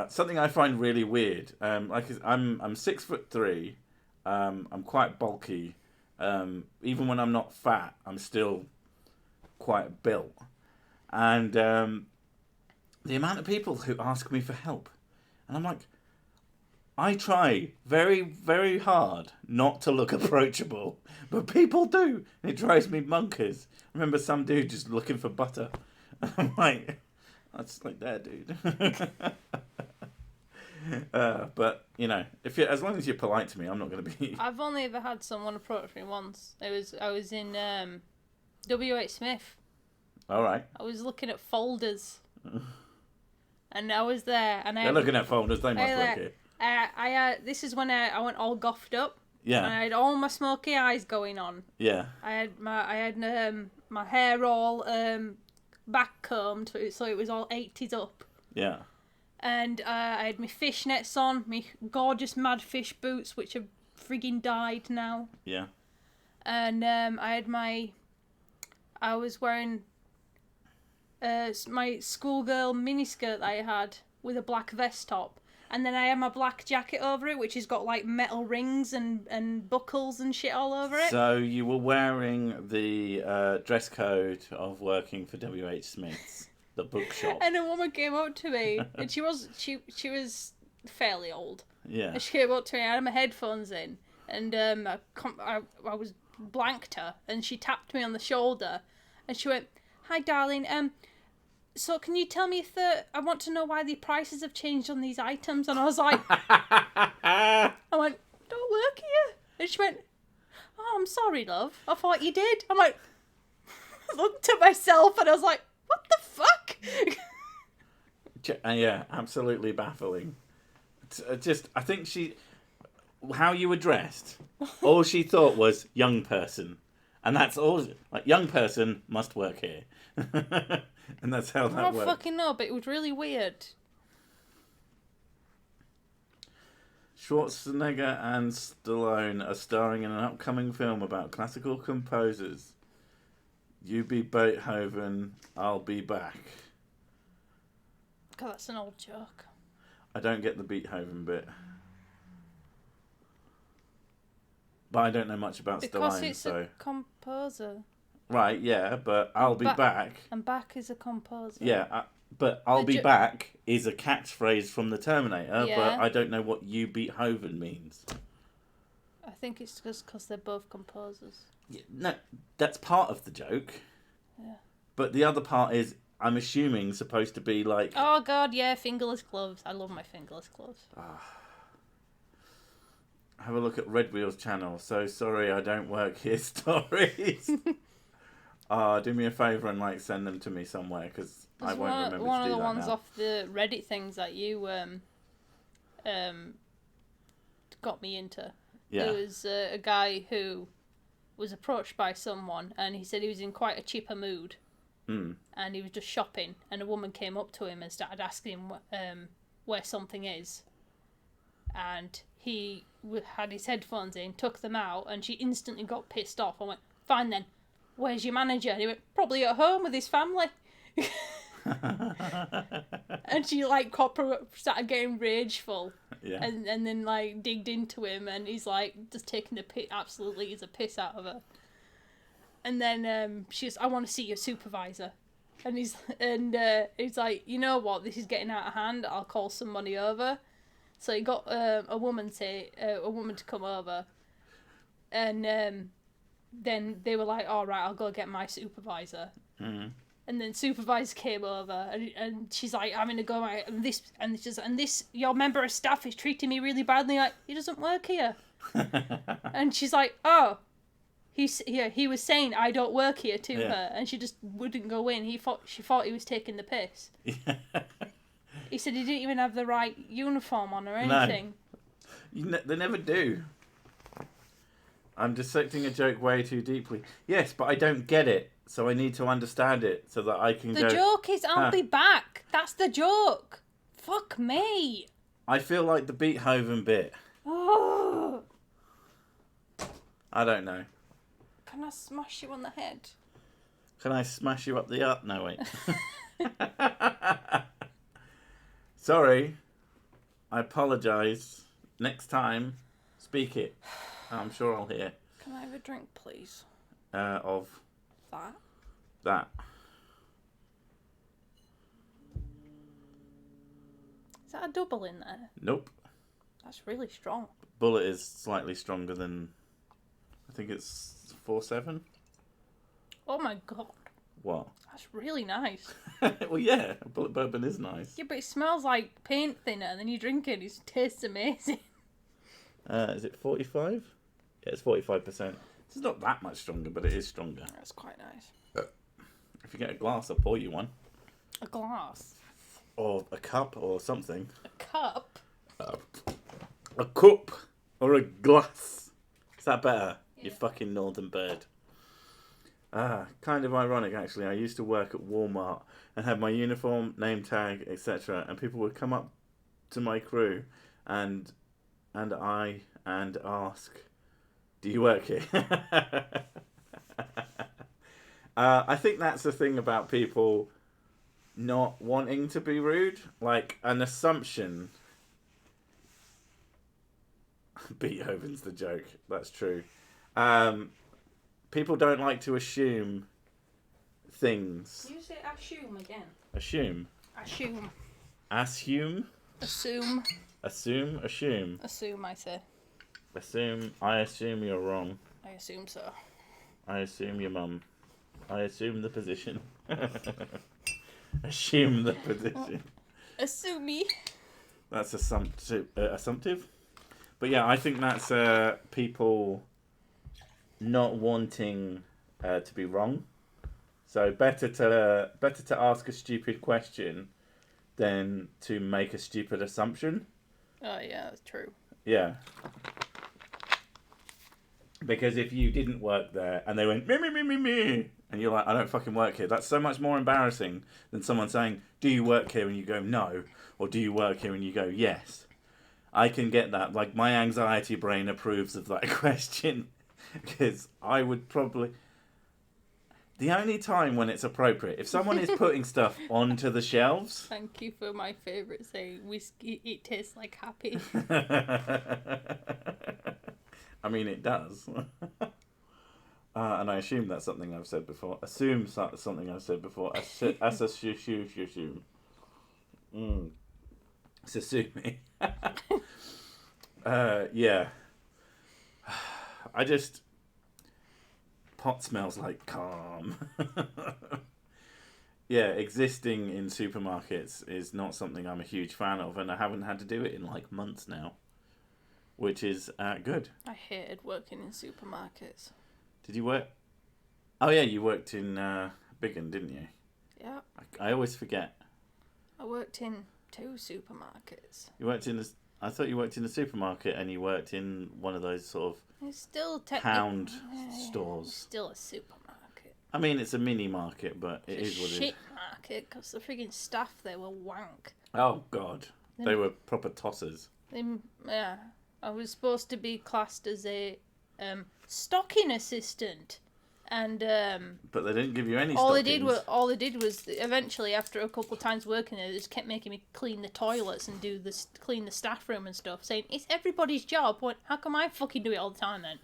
Something I find really weird. I'm 6'3". I'm quite bulky. Even when I'm not fat, I'm still quite built. And the amount of people who ask me for help, and I'm like, I try very, very hard not to look approachable, but people do, and it drives me bonkers. I remember some dude just looking for butter. I'm like, that's there, dude. But as long as you're polite to me, I'm not going to be. I've only ever had someone approach me once. I was in W.H. Smith. All right. I was looking at folders, and I was there, and they're looking at folders. They must like it. This is when I went all goffed up. Yeah. And I had all my smoky eyes going on. Yeah. I had my hair all back combed, so it was all 80s up. Yeah. And I had my fishnets on, my gorgeous mad fish boots, which have frigging died now. Yeah. And I was wearing my schoolgirl miniskirt that I had with a black vest top. And then I had my black jacket over it, which has got metal rings and buckles and shit all over it. So you were wearing the dress code of working for W.H. Smith's, the bookshop. And a woman came up to me, and she was fairly old. Yeah. And she came up to me. I had my headphones in, and I was blanked her, and she tapped me on the shoulder, and she went, "Hi, darling. So can you tell me if I want to know why the prices have changed on these items?" And I was like, I went, "Don't work here." And she went, "Oh, I'm sorry, love. I thought you did." I'm like, I looked at myself and I was like, what the fuck? Yeah, absolutely baffling. I think how you were dressed, all she thought was young person. And that's all, young person must work here. And that's how that works. I don't fucking know, but it was really weird. Schwarzenegger and Stallone are starring in an upcoming film about classical composers. You be Beethoven, I'll be back. God, that's an old joke. I don't get the Beethoven bit. But I don't know much about because Stallone, it's a composer. Right, yeah, but I'll be back. And Bach is a composer. Yeah, but I'll be back is a catchphrase from the Terminator, yeah. But I don't know what you Beethoven means. I think it's just because they're both composers. Yeah, no, that's part of the joke. Yeah. But the other part is, I'm assuming, supposed to be Oh god, yeah, fingerless gloves. I love my fingerless gloves. Have a look at Red Wheel's channel. So sorry I don't work here stories. Do me a favour and send them to me somewhere, because I won't remember to do that. One of the ones off the Reddit things that you got me into. Yeah. There was a guy who was approached by someone, and he said he was in quite a chipper mood. And he was just shopping, and a woman came up to him and started asking him where something is. And he had his headphones in, took them out, and she instantly got pissed off and went, "Fine then, where's your manager?" And he went, "Probably at home with his family." And she like started getting rageful, and then like digged into him, and he's like just taking the piss, absolutely is a piss out of her. And then she's, "I want to see your supervisor," and he's like, "You know what? This is getting out of hand. I'll call somebody over." So he got a woman to come over, and then they were like, "All right, I'll go get my supervisor." And then supervisor came over, and she's like, "I'm gonna go out, and this your member of staff is treating me really badly. Like, he doesn't work here." And she's like, "Oh, he was saying I don't work here" to her, and she just wouldn't go in. She thought he was taking the piss. He said he didn't even have the right uniform on or anything. No. They never do. I'm dissecting a joke way too deeply. Yes, but I don't get it, so I need to understand it so that I can The joke is, I'll be back. That's the joke. Fuck me. I feel like the Beethoven bit. Oh. I don't know. Can I smash you on the head? Can I smash you up the up? No, wait. Sorry. I apologise. Next time, speak it. I'm sure I'll hear. Can I have a drink, please? Of that. Is that a double in there? Nope. That's really strong. Bullet is slightly stronger than, I think it's 4.7. Oh my god. What? That's really nice. Well, yeah, Bullet bourbon is nice. Yeah, but it smells like paint thinner, and then you drink it, it tastes amazing. Is it 45? Yeah, it's 45%. It's not that much stronger, but it is stronger. That's quite nice. If you get a glass, I'll pour you one. A glass? Or a cup or something. A cup? A cup or a glass. Is that better? Yeah. You fucking northern bird. Kind of ironic, actually. I used to work at Walmart and had my uniform, name tag, etc. And people would come up to my crew and ask, "Do you work here?" I think that's the thing about people not wanting to be rude. Like, an assumption. Beethoven's the joke. That's true. People don't like to assume things. You say assume again. Assume. Assume. Assume. Assume. Assume. Assume. Assume, I say. Assume. I assume you're wrong. I assume so. I assume your mum. I assume the position. Assume the position. Assume me. That's assumptive. But yeah, I think that's people not wanting to be wrong. So better to ask a stupid question than to make a stupid assumption. Oh yeah, that's true. Yeah. Because if you didn't work there and they went me, and you're like, "I don't fucking work here," that's so much more embarrassing than someone saying, "Do you work here?" and you go, "No," or "Do you work here?" and you go, "Yes." I can get that. Like, my anxiety brain approves of that question. Because I would probably... The only time when it's appropriate, if someone is putting stuff onto the shelves... Thank you for my favourite saying, whiskey, it tastes like happy. I mean, it does. And I assume that's something I've said before. Assume something I've said before. Assume. Sasumi. Yeah. Pot smells like calm. Yeah, existing in supermarkets is not something I'm a huge fan of, and I haven't had to do it in like months now, which is good. I hated working in supermarkets. Did you work? Oh yeah, you worked in Biggin, didn't you? Yeah. I always forget. I worked in 2 supermarkets. You worked in this... I thought you worked in a supermarket and you worked in one of those sort It's still of pound stores. Still a supermarket. I mean, it's a mini market, but it It's is what a it is. shit market because the frigging staff there were wank. Oh, God. They were proper tossers. Yeah. I was supposed to be classed as a stocking assistant. And But they didn't give you any all stockings. they did was eventually, after a couple of times working there, they just kept making me clean the toilets and clean the staff room and stuff, saying it's everybody's job. What? How come I fucking do it all the time then?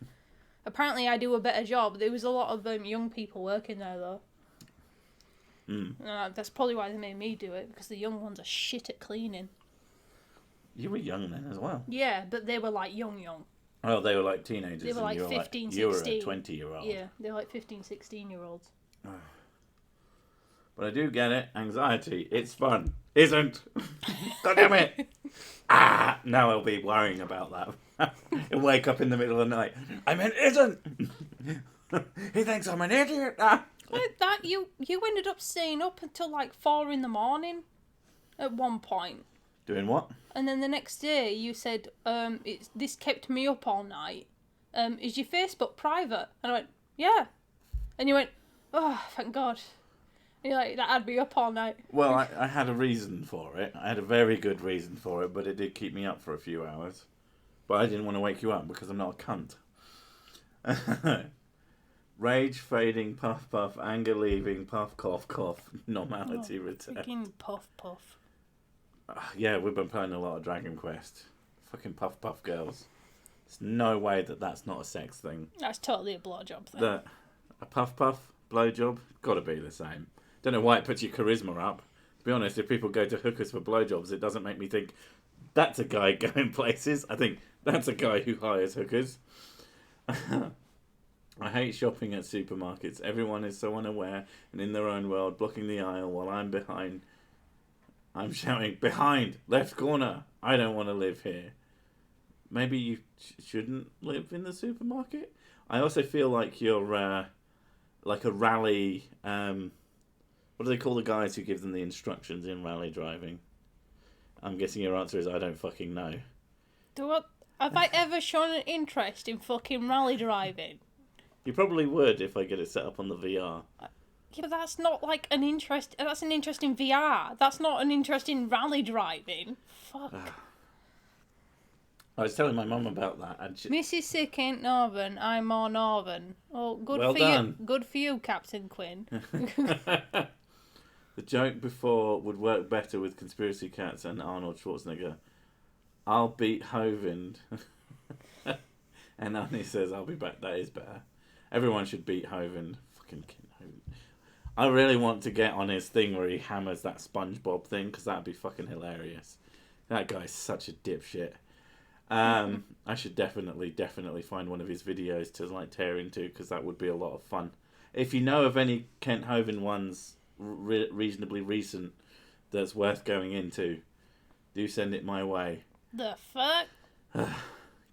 Apparently, I do a better job. There was a lot of young people working there though. That's probably why they made me do it, because the young ones are shit at cleaning. You were young then as well. Yeah, but they were like young. Oh, they were like teenagers. They were like 15, 16. You were a 20-year-old. Yeah, they were like 15, 16-year-olds. But I do get it. Anxiety. It's fun. Isn't. God damn it. Now I'll be worrying about that. He'll wake up in the middle of the night. I meant isn't. He thinks I'm an idiot. Like that, you ended up staying up until like 4 a.m. at one point. Doing what? And then the next day you said, this kept me up all night. Is your Facebook private? And I went, yeah. And you went, oh, thank God. And you're like, that had me up all night. Well, I had a reason for it. I had a very good reason for it, but it did keep me up for a few hours. But I didn't want to wake you up because I'm not a cunt. Rage fading, puff puff, anger leaving, puff cough cough, normality return. Freaking puff puff. Yeah, we've been playing a lot of Dragon Quest. Fucking puff puff girls. There's no way that that's not a sex thing. That's totally a blowjob thing. A puff puff, blowjob, gotta be the same. Don't know why it puts your charisma up. To be honest, if people go to hookers for blowjobs, it doesn't make me think that's a guy going places. I think that's a guy who hires hookers. I hate shopping at supermarkets. Everyone is so unaware and in their own world, blocking the aisle while I'm behind. I'm shouting, behind, left corner. I don't want to live here. Maybe you shouldn't live in the supermarket? I also feel like you're like a rally... what do they call the guys who give them the instructions in rally driving? I'm guessing your answer is I don't fucking know. Have I ever shown an interest in fucking rally driving? You probably would if I get it set up on the VR. Yeah, but that's not like an interest. That's an interest in VR. That's not an interest in rally driving. Fuck. I was telling my mum about that. And Mrs. Sick ain't Northern. I'm more Northern. Oh, good well for done. you. Good for you, Captain Quinn. The joke before would work better with Conspiracy Cats and Arnold Schwarzenegger. I'll beat Hovind. And Annie says, I'll be back. That is better. Everyone should beat Hovind. Fucking Hovind. I really want to get on his thing where he hammers that SpongeBob thing, because that'd be fucking hilarious. That guy's such a dipshit. I should definitely find one of his videos to like tear into, because that would be a lot of fun. If you know of any Kent Hovind ones reasonably recent that's worth going into, do send it my way. The fuck?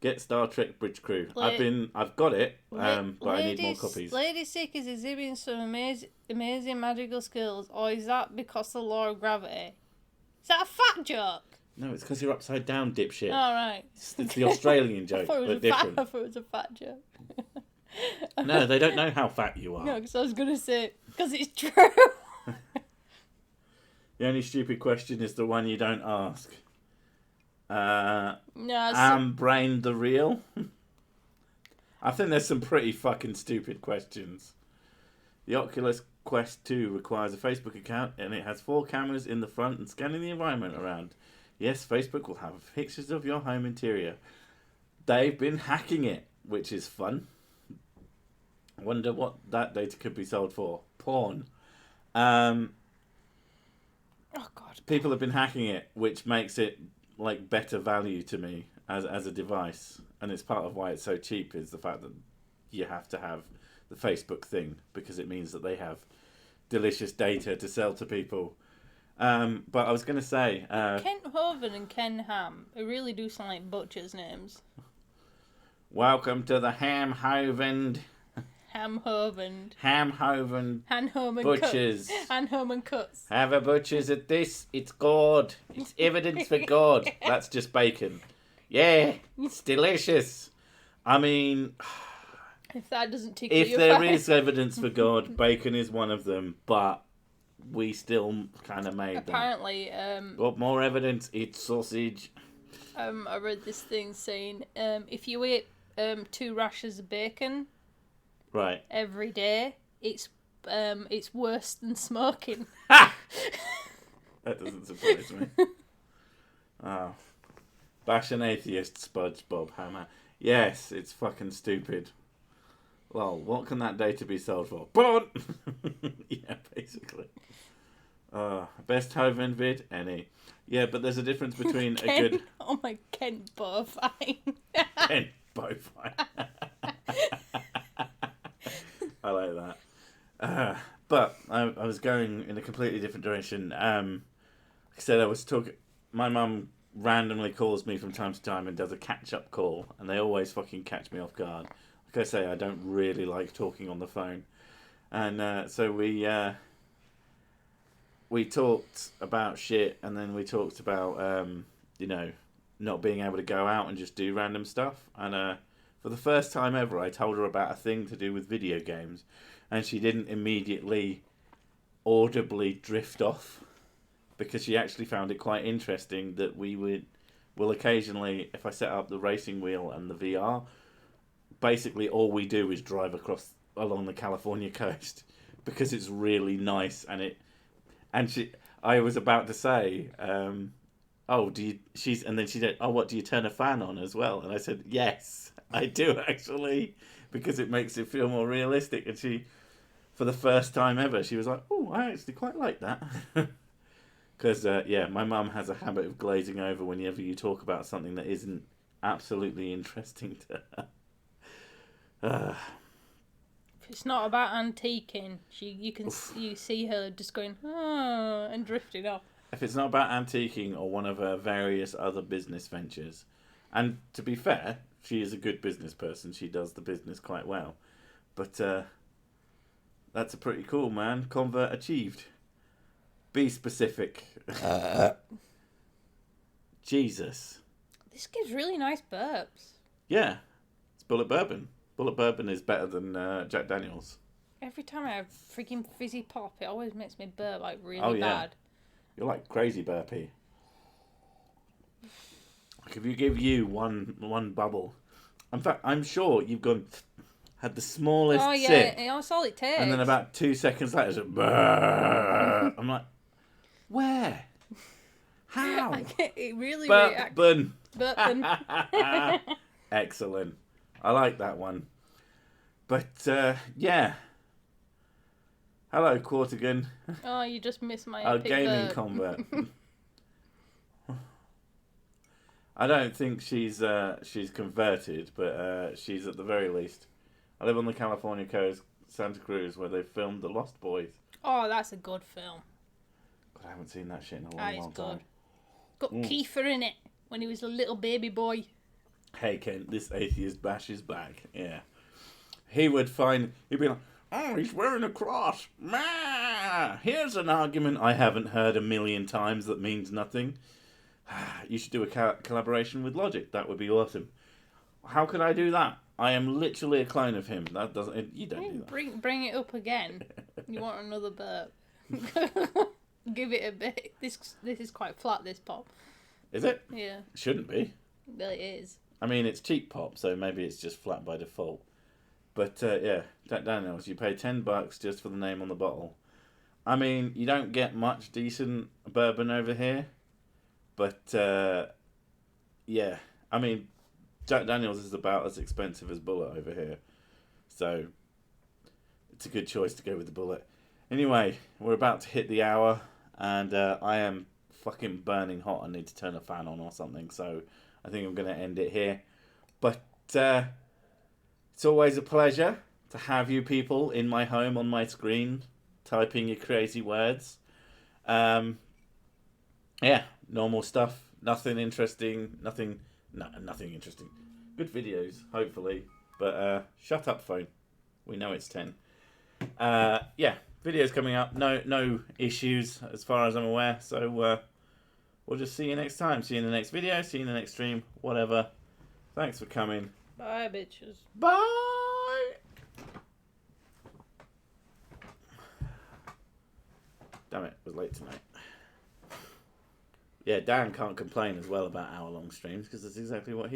Get Star Trek Bridge Crew. I've got it, but I need more copies. Lady Sick is exhibiting some amazing magical skills, or is that because of the law of gravity? Is that a fat joke? No, it's because you're upside down, dipshit. All right. It's the Australian joke, but different. I thought it was a fat joke. No, they don't know how fat you are. No, because I was going to say, because it's true. The only stupid question is the one you don't ask. No, Am brain the real? I think there's some pretty fucking stupid questions. The Oculus Quest 2 requires a Facebook account, and it has 4 cameras in the front and scanning the environment around. Yes, Facebook will have pictures of your home interior. They've been hacking it, which is fun. I wonder what that data could be sold for. Porn. Oh God. People have been hacking it, which makes it like better value to me as a device, and it's part of why it's so cheap is the fact that you have to have the Facebook thing, because it means that they have delicious data to sell to people. But I was going to say... Kent Hovind and Ken Ham, they really do sound like butchers' names. Welcome to the Ham Hovind. Ham Hovind. Ham Hovind. Han Home and Butchers. Cuts. Han Home and Cuts. Have a butchers at this. It's God. It's evidence for God. That's just bacon. Yeah, it's delicious. I mean, If that doesn't tickle if you, there fine. is evidence for God, bacon is one of them. But we still kind of made Apparently, that. Got more evidence? Eat sausage. I read this thing saying if you eat 2 rashers of bacon Right. every day, it's worse than smoking. Ha! That doesn't surprise me. Oh. Bash an atheist, SpongeBob Hammer. Yes, it's fucking stupid. Well, what can that data be sold for? Bon! Yeah, basically. Best Hoven vid? Any. Yeah, but there's a difference between a good... Oh my, Kent bovine. Kent bovine. I like that. But I was going in a completely different direction. Like I said, I was talking... My mum randomly calls me from time to time and does a catch-up call, and they always fucking catch me off guard. Like I say, I don't really like talking on the phone. And so we talked about shit, and then we talked about, not being able to go out and just do random stuff. And for the first time ever, I told her about a thing to do with video games, and she didn't immediately audibly drift off, because she actually found it quite interesting that will occasionally, if I set up the racing wheel and the VR, basically all we do is drive along the California coast, because it's really nice. I was about to say, and then she said, oh, what, do you turn a fan on as well? And I said, yes, I do actually, because it makes it feel more realistic. And she, for the first time ever, she was like, oh, I actually quite like that. Because, my mum has a habit of glazing over whenever you talk about something that isn't absolutely interesting to her. If it's not about antiquing, you see her just going, oh, and drifting off. If it's not about antiquing or one of her various other business ventures, and to be fair, she is a good business person. She does the business quite well. But that's a pretty cool, man. Convert achieved. Be specific. Jesus. This gives really nice burps. Yeah. It's Bullet Bourbon. Bullet Bourbon is better than Jack Daniels. Every time I have freaking fizzy pop, it always makes me burp like really bad. You're like crazy burpy. Like if you give you one bubble. In fact, I'm sure you've had the smallest sip. That's all it takes. And then about 2 seconds later, it's I'm like, where? How? It really Burpin. Burpin. Excellent. I like that one. But, yeah. Hello, Quartigan. Oh, you just missed my Our epic gaming burp. convert. I don't think she's converted, but she's at the very least. I live on the California coast, Santa Cruz, where they filmed The Lost Boys. Oh, that's a good film. God, I haven't seen that shit in a long Good. time. Got Kiefer in it when he was a little baby boy. Hey, Kent, this atheist bash is back. Yeah. He'd be like, oh, he's wearing a cross. Here's an argument I haven't heard a million times that means nothing. You should do a collaboration with Logic. That would be awesome. How could I do that? I am literally a clone of him. You don't do that. Bring it up again. You want another burp? Give it a bit. This is quite flat. This pop. Is it? Yeah. Shouldn't be. Well, it is. I mean, it's cheap pop, so maybe it's just flat by default. But yeah, Jack Daniels, you pay $10 just for the name on the bottle. I mean, you don't get much decent bourbon over here. But, yeah. I mean, Jack Daniels is about as expensive as Bullet over here. So, it's a good choice to go with the Bullet. Anyway, we're about to hit the hour. And I am fucking burning hot. I need to turn a fan on or something. So, I think I'm going to end it here. But, it's always a pleasure to have you people in my home on my screen typing your crazy words. Yeah, normal stuff. Nothing interesting. Nothing interesting. Good videos, hopefully. But shut up, phone. We know it's 10. Yeah, videos coming up. No issues as far as I'm aware. So we'll just see you next time. See you in the next video. See you in the next stream. Whatever. Thanks for coming. Bye, bitches. Bye. Damn it, it was late tonight. Yeah, Dan can't complain as well about hour-long streams because that's exactly what he